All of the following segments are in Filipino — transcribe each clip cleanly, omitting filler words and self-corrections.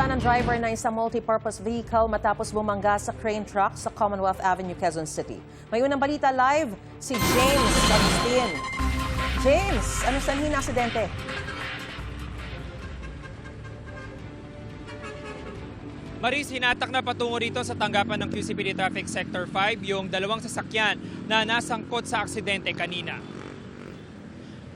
Nasagasaan ng driver ng isang multi-purpose vehicle matapos bumangga sa crane truck sa Commonwealth Avenue, Quezon City. May unang balita live, si James Agustin. James, ano sanhin na aksidente? Maris, hinatak na patungo rito sa tanggapan ng QCPD Traffic Sector 5 yung dalawang sasakyan na nasangkot sa aksidente kanina.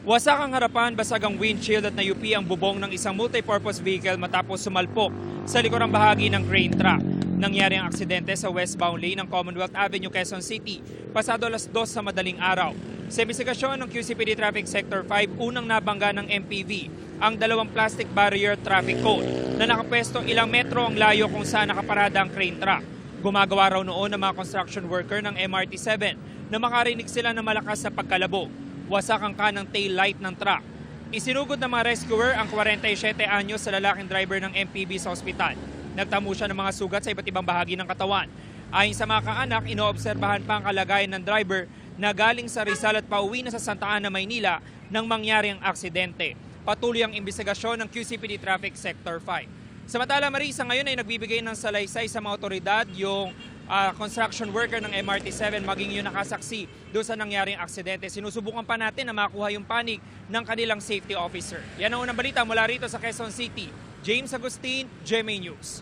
Wasak ang harapan, basag ang windshield at nayupi ang bubong ng isang multi-purpose vehicle matapos sumalpok sa likurang bahagi ng crane truck. Nangyari ang aksidente sa westbound lane ng Commonwealth Avenue, Quezon City, pasado alas 2 sa madaling araw. Sa investigasyon ng QCPD Traffic Sector 5, unang nabangga ng MPV ang dalawang plastic barrier traffic cone na nakapwesto ilang metro ang layo kung saan nakaparada ang crane truck. Gumagawa raw noon ng mga construction worker ng MRT-7 na makarinig sila ng malakas na pagkalabog. Wasak ang kanang tail light ng truck. Isinugod ng mga rescuer ang 47 anyos sa lalaking driver ng MPV sa ospital. Nagtamo siya ng mga sugat sa iba't ibang bahagi ng katawan. Ayon sa mga kaanak, inoobserbahan pa ang kalagayan ng driver na galing sa Rizal at pauwi na sa Santa Ana, Maynila nang mangyari ang aksidente. Patuloy ang investigasyon ng QCPD Traffic Sector 5. Samantala, Marisa, ngayon ay nagbibigay ng salaysay sa mga otoridad yung construction worker ng MRT-7 maging yung nakasaksi doon sa nangyaring aksidente. Sinusubukan pa natin na makuha yung panig ng kanilang safety officer. Yan ang unang balita mula rito sa Quezon City. James Agustin, GMA News.